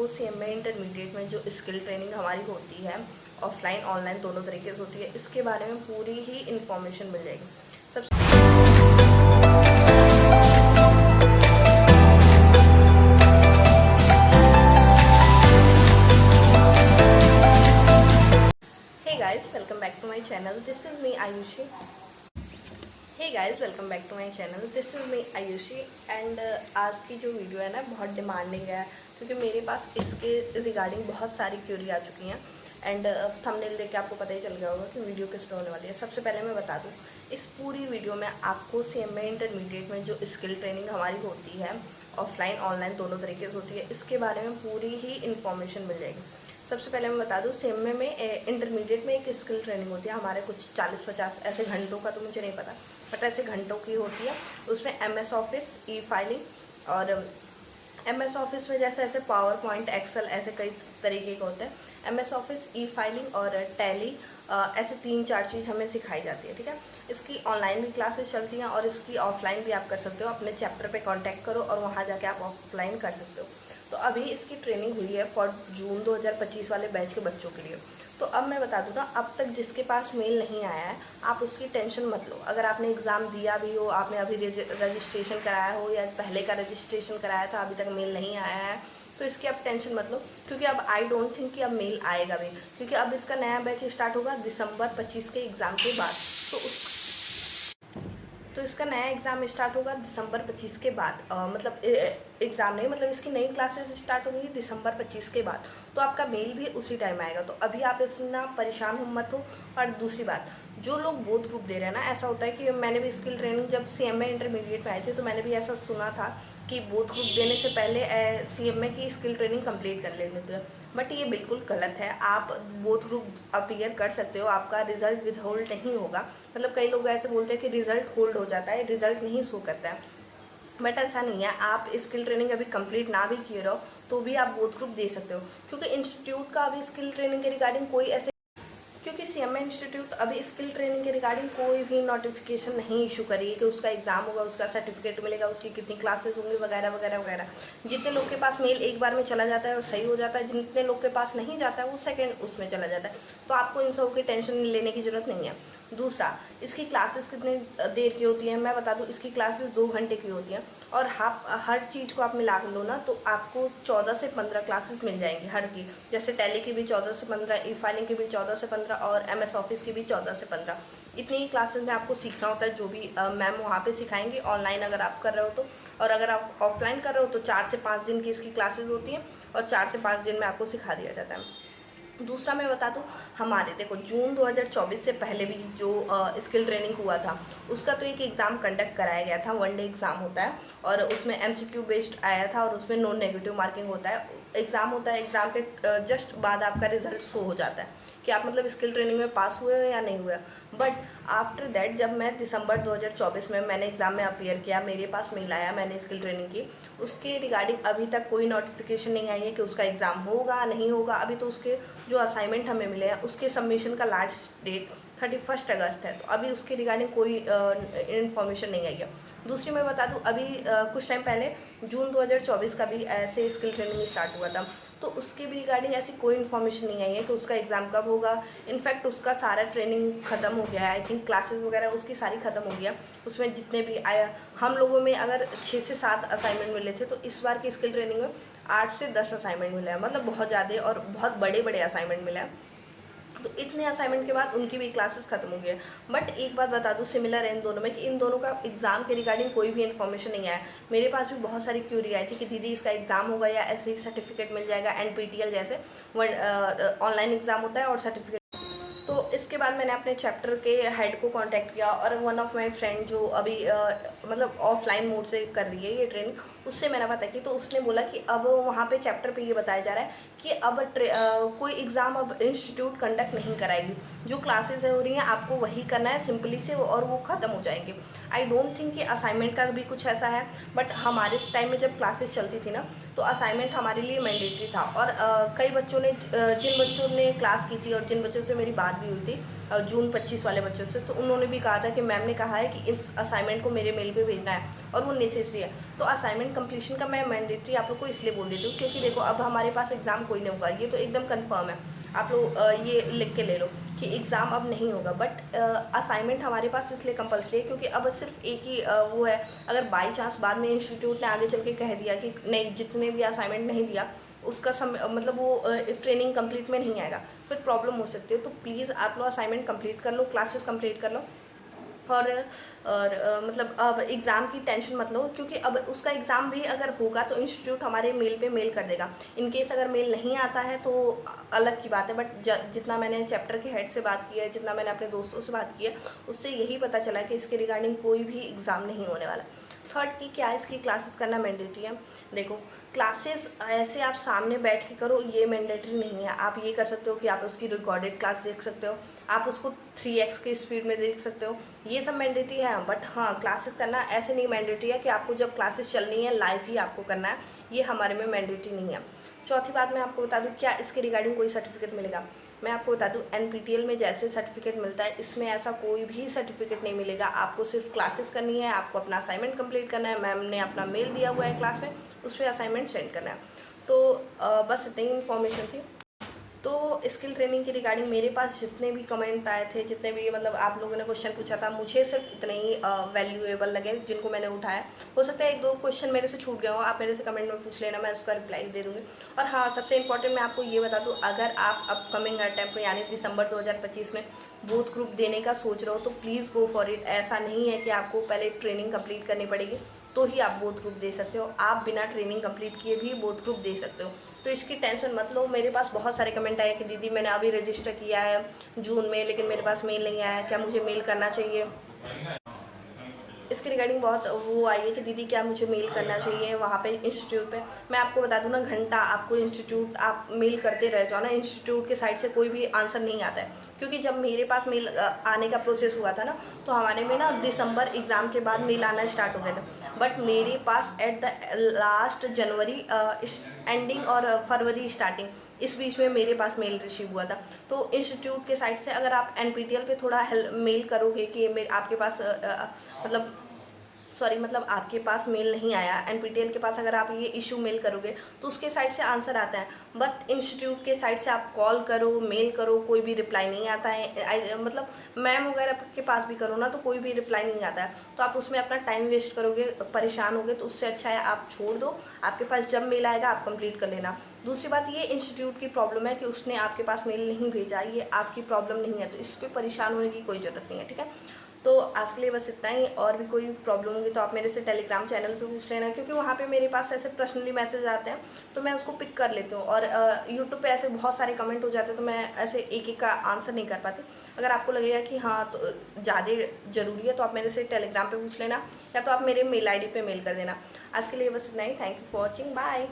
आपको CMA intermediate में जो स्किल ट्रेनिंग हमारी होती है, ऑफलाइन ऑनलाइन दोनों तरीके से होती है, इसके बारे में पूरी ही इन्फॉर्मेशन मिल जाएगी। सबसे hey guys, welcome back to my channel. This is me Ayushi. Hey guys, welcome back to my channel. This is me Ayushi and आज की जो वीडियो है ना बहुत डिमांडिंग है, क्योंकि मेरे पास इसके रिगार्डिंग बहुत सारी क्यूरी आ चुकी हैं एंड थंबनेल देख के आपको पता ही चल गया होगा कि वीडियो किस पे होने वाली है। सबसे पहले मैं बता दूं, इस पूरी वीडियो में आपको सीएमए इंटरमीडिएट में जो स्किल ट्रेनिंग हमारी होती है, ऑफलाइन ऑनलाइन दोनों तरीके से होती है, इसके बारे में पूरी ही इन्फॉर्मेशन मिल जाएगी। सबसे पहले मैं बता दूं, सीएमए में इंटरमीडिएट में एक स्किल ट्रेनिंग होती है हमारे कुछ 40-50 ऐसे घंटों का, तो मुझे नहीं पता बट ऐसे घंटों की होती है। उसमें एमएस ऑफिस, ई फाइलिंग और एमएस ऑफिस में जैसे ऐसे पावर पॉइंट, एक्सेल, ऐसे कई तरीके के होते हैं। एमएस ऑफिस, ई फाइलिंग और टैली, ऐसे 3-4 चीज़ हमें सिखाई जाती है। ठीक है, इसकी ऑनलाइन भी क्लासेस चलती हैं और इसकी ऑफलाइन भी आप कर सकते हो। अपने चैप्टर पे कांटेक्ट करो और वहाँ जाके आप ऑफलाइन कर सकते हो। तो अभी इसकी ट्रेनिंग हुई है फॉर जून 2025 वाले बैच के बच्चों के लिए। तो अब मैं बता दूँ ना, अब तक जिसके पास मेल नहीं आया है आप उसकी टेंशन मत लो। अगर आपने एग्ज़ाम दिया भी हो, आपने अभी रजिस्ट्रेशन कराया हो या पहले का रजिस्ट्रेशन कराया था, अभी तक मेल नहीं आया है, तो इसकी अब टेंशन मत लो, क्योंकि अब आई डोंट थिंक कि अब मेल आएगा भी, क्योंकि अब इसका नया बैच स्टार्ट होगा दिसंबर 25 के एग्ज़ाम के बाद। तो इसका नया एग्ज़ाम स्टार्ट होगा दिसंबर 25 के बाद, मतलब एग्ज़ाम नहीं, मतलब इसकी नई क्लासेस स्टार्ट होंगी दिसंबर 25 के बाद। तो आपका मेल भी उसी टाइम आएगा। तो अभी आप इतना परेशान हो मत हो। और दूसरी बात, जो लोग बोथ ग्रुप दे रहे हैं ना, ऐसा होता है कि मैंने भी स्किल ट्रेनिंग जब सीएमए इंटरमीडिएट में आए थे तो मैंने भी ऐसा सुना था कि बोथ ग्रुप देने से पहले सीएमए की स्किल ट्रेनिंग कंप्लीट कर लेनी चाहिए, बट ये बिल्कुल गलत है। आप बोथ ग्रुप अपीयर कर सकते हो, आपका रिजल्ट विद होल्ड नहीं होगा। मतलब कई लोग ऐसे बोलते हैं कि रिजल्ट होल्ड हो जाता है, रिजल्ट नहीं शो करता है, बट ऐसा नहीं है। आप स्किल ट्रेनिंग अभी कंप्लीट ना भी किए रहो तो भी आप बोथ ग्रुप दे सकते हो, क्योंकि इंस्टीट्यूट का अभी स्किल ट्रेनिंग के रिगार्डिंग कोई ऐसे, क्योंकि सीएमए इंस्टीट्यूट अभी स्किल ट्रेनिंग के रिगार्डिंग कोई भी नोटिफिकेशन नहीं इशू करी है कि उसका एग्जाम होगा, उसका सर्टिफिकेट मिलेगा, उसकी कितनी क्लासेस होंगी वगैरह वगैरह वगैरह। जितने लोग के पास मेल एक बार में चला जाता है और सही हो जाता है, जितने लोग के पास नहीं जाता है वो सेकंड उसमें चला जाता है। तो आपको इन सब की टेंशन लेने की ज़रूरत नहीं है। दूसरा, इसकी क्लासेस कितने देर की होती हैं मैं बता दूं, इसकी क्लासेस 2 घंटे की होती हैं और हर चीज़ को आप मिला लो ना तो आपको 14 से 15 क्लासेस मिल जाएंगी हर की। जैसे टैली की भी 14 से 15, ई फाइलिंग की भी 14 से 15 और एमएस ऑफिस की भी 14 से 15। इतनी ही क्लासेस में आपको सीखना होता है, जो भी मैम वहाँ पे सिखाएंगे, ऑनलाइन अगर आप कर रहे हो तो। और अगर आप ऑफलाइन कर रहे हो तो 4 से 5 दिन की इसकी क्लासेस होती हैं और 4 से 5 दिन में आपको सिखा दिया जाता है। दूसरा मैं बता दूं, हमारे देखो जून 2024 से पहले भी जो स्किल ट्रेनिंग हुआ था उसका तो एक एग्ज़ाम कंडक्ट कराया गया था, 1 डे एग्ज़ाम होता है और उसमें एमसीक्यू बेस्ड आया था और उसमें नॉन नेगेटिव मार्किंग होता है। एग्ज़ाम होता है, एग्ज़ाम के जस्ट बाद आपका रिजल्ट शो हो जाता है कि आप मतलब स्किल ट्रेनिंग में पास हुए हो या नहीं हुए। बट आफ्टर दैट जब मैं दिसंबर 2024 में मैंने एग्ज़ाम में अपीयर किया, मेरे पास मेल आया, मैंने स्किल ट्रेनिंग की, उसके रिगार्डिंग अभी तक कोई नोटिफिकेशन नहीं आई है कि उसका एग्ज़ाम होगा नहीं होगा। अभी तो उसके जो असाइनमेंट हमें मिले हैं उसके सबमिशन का लास्ट डेट 31 अगस्त है, तो अभी उसके रिगार्डिंग कोई इन्फॉर्मेशन नहीं आई है। दूसरी मैं बता दूं, अभी कुछ टाइम पहले जून 2024 का भी ऐसे स्किल ट्रेनिंग स्टार्ट हुआ था, तो उसके भी रिगार्डिंग ऐसी कोई इन्फॉर्मेशन नहीं आई है कि उसका एग्ज़ाम कब होगा। इनफैक्ट उसका सारा ट्रेनिंग ख़त्म हो गया है, आई थिंक क्लासेस वगैरह उसकी सारी ख़त्म हो गया। उसमें जितने भी आया, हम लोगों में अगर 6 से 7 असाइनमेंट मिले थे तो इस बार की स्किल ट्रेनिंग में 8 से 10 असाइनमेंट मिले हैं, मतलब बहुत ज़्यादा और बहुत बड़े बड़े असाइनमेंट मिले हैं। तो इतने असाइनमेंट के बाद उनकी भी क्लासेस खत्म हो गई है। बट एक बात बता दूं, सिमिलर है इन दोनों में कि इन दोनों का एग्जाम के रिगार्डिंग कोई भी इन्फॉर्मेशन नहीं आया। मेरे पास भी बहुत सारी क्यूरी आई थी कि दीदी इसका एग्जाम होगा या ऐसे ही सर्टिफिकेट मिल जाएगा, एनपीटीएल जैसे ऑनलाइन एग्जाम होता है और सर्टिफिकेट। तो इसके बाद मैंने अपने चैप्टर के हेड को कांटेक्ट किया और वन ऑफ माय फ्रेंड जो अभी मतलब ऑफलाइन मोड से कर रही है ये ट्रेनिंग, उससे मैंने बात की तो उसने बोला कि अब वहाँ पे चैप्टर पे ये बताया जा रहा है कि अब कोई एग्ज़ाम अब इंस्टीट्यूट कंडक्ट नहीं कराएगी, जो क्लासेस हो रही हैं आपको वही करना है सिंपली से और वो ख़त्म हो जाएंगे। आई डोंट थिंक कि असाइनमेंट का भी कुछ ऐसा है, बट हमारे टाइम में जब क्लासेस चलती थी ना तो असाइनमेंट हमारे लिए मैंडेटरी था और कई बच्चों ने जिन बच्चों ने क्लास की थी और जिन बच्चों से मेरी बात भी हुई थी जून 25 वाले बच्चों से, तो उन्होंने भी कहा था कि मैम ने कहा है कि इस असाइनमेंट को मेरे मेल पे भेजना है और वो नेसेसरी है। तो असाइनमेंट कंप्लीशन का मैं मैंडेटरी आप लोग को इसलिए बोल देती हूँ क्योंकि देखो अब हमारे पास एग्ज़ाम कोई नहीं होगा, ये तो एकदम कन्फर्म है। आप लोग ये लिख के ले लो कि एग्ज़ाम अब नहीं होगा, बट असाइनमेंट हमारे पास इसलिए कंपल्सरी है क्योंकि अब सिर्फ एक ही वो है। अगर बाई चांस बाद में इंस्टीट्यूट ने आगे चल के कह दिया कि नहीं, जितने भी असाइनमेंट नहीं दिया उसका मतलब वो ट्रेनिंग कंप्लीट में नहीं आएगा, फिर प्रॉब्लम हो सकती है। तो प्लीज़ आप लोग असाइनमेंट कंप्लीट कर लो, क्लासेस कंप्लीट कर लो, और मतलब अब एग्ज़ाम की टेंशन मत लो क्योंकि अब उसका एग्ज़ाम भी अगर होगा तो इंस्टीट्यूट हमारे मेल पे मेल कर देगा। इन केस अगर मेल नहीं आता है तो अलग की बात है, बट जितना मैंने चैप्टर के हेड से बात की है, जितना मैंने अपने दोस्तों से बात की है, उससे यही पता चला है कि इसके रिगार्डिंग कोई भी एग्ज़ाम नहीं होने वाला। थर्ड की क्या है, इसकी क्लासेस करना मैंडेटरी है। देखो क्लासेस ऐसे आप सामने बैठ के करो ये मैंडेटरी नहीं है। आप ये कर सकते हो कि आप उसकी रिकॉर्डेड क्लास देख सकते हो, आप उसको 3x की स्पीड में देख सकते हो, ये सब मैंडेटरी है। बट हाँ, क्लासेस करना ऐसे नहीं मैंडेटरी है कि आपको जब क्लासेस चलनी है लाइव ही आपको करना है, ये हमारे में मैंडेटरी नहीं है। चौथी बात मैं आपको बता दूँ, क्या इसके रिगार्डिंग कोई सर्टिफिकेट मिलेगा? मैं आपको बता दूं NPTEL में जैसे सर्टिफिकेट मिलता है इसमें ऐसा कोई भी सर्टिफिकेट नहीं मिलेगा। आपको सिर्फ क्लासेस करनी है, आपको अपना असाइनमेंट कंप्लीट करना है, मैम ने अपना मेल दिया हुआ है क्लास में, उस पर असाइनमेंट सेंड करना है। तो बस इतनी इन्फॉर्मेशन थी। तो स्किल ट्रेनिंग की रिगार्डिंग मेरे पास जितने भी कमेंट आए थे, जितने भी मतलब आप लोगों ने क्वेश्चन पूछा था, मुझे सिर्फ इतने ही वैल्यूएबल लगे जिनको मैंने उठाया। हो सकता है एक दो क्वेश्चन मेरे से छूट गया हो, आप मेरे से कमेंट में पूछ लेना, मैं उसका रिप्लाई दे दूँगी। और हाँ, सबसे इंपॉर्टेंट मैं आपको ये बता दूँ, अगर आप अपकमिंग अटेम्प्ट यानी दिसंबर 2025 में बूथ ग्रुप देने का सोच रहे हो तो प्लीज़ गो फॉर इट। ऐसा नहीं है कि आपको पहले ट्रेनिंग कंप्लीट करनी पड़ेगी तो ही आप बोथ ग्रुप दे सकते हो, आप बिना ट्रेनिंग कंप्लीट किए भी बोथ ग्रुप दे सकते हो। तो इसकी टेंशन मत लो। मेरे पास बहुत सारे कमेंट आए कि दीदी मैंने अभी रजिस्टर किया है जून में, लेकिन मेरे पास मेल नहीं आया, क्या मुझे मेल करना चाहिए? इसके रिगार्डिंग बहुत वो आई है कि दीदी क्या मुझे मेल करना चाहिए वहाँ पे इंस्टीट्यूट पे। मैं आपको बता दूँ ना, घंटा आपको इंस्टीट्यूट आप मेल करते रह जाओ ना, इंस्टीट्यूट के साइड से कोई भी आंसर नहीं आता है। क्योंकि जब मेरे पास मेल आने का प्रोसेस हुआ था ना, तो हमारे में ना दिसंबर एग्ज़ाम के बाद मेल आना स्टार्ट हो गया था, बट मेरे पास एट द लास्ट जनवरी एंडिंग और फरवरी स्टार्टिंग, इस बीच में मेरे पास मेल रिसीव हुआ था। तो इंस्टीट्यूट के साइड से अगर आप NPTEL पे थोड़ा मेल करोगे कि आपके पास मतलब आपके पास मेल नहीं आया, NPTEL के पास अगर आप ये इशू मेल करोगे तो उसके साइड से आंसर आता है, बट इंस्टीट्यूट के साइड से आप कॉल करो, मेल करो, कोई भी रिप्लाई नहीं आता है। मतलब मैम वगैरह के पास भी करो ना तो कोई भी रिप्लाई नहीं आता है, तो आप उसमें अपना टाइम वेस्ट करोगे, परेशान होगे, तो उससे अच्छा है आप छोड़ दो। आपके पास जब मेल आएगा आप कंप्लीट कर लेना। दूसरी बात, ये इंस्टीट्यूट की प्रॉब्लम है कि उसने आपके पास मेल नहीं भेजा, ये आपकी प्रॉब्लम नहीं है, तो इस पर परेशान होने की कोई ज़रूरत नहीं है, ठीक है। तो आज के लिए बस इतना ही। और भी कोई प्रॉब्लम होगी तो आप मेरे से टेलीग्राम चैनल पे पूछ लेना, क्योंकि वहाँ पे मेरे पास ऐसे पर्सनली मैसेज आते हैं तो मैं उसको पिक कर लेती हूँ। और यूट्यूब पे ऐसे बहुत सारे कमेंट हो जाते हैं तो मैं ऐसे एक एक का आंसर नहीं कर पाती। अगर आपको लगेगा कि हाँ तो ज़्यादा ज़रूरी है तो आप मेरे से टेलीग्राम पे पूछ लेना, या तो आप मेरे मेल ID पे मेल कर देना। आज के लिए बस इतना ही। Thank you for watching, bye.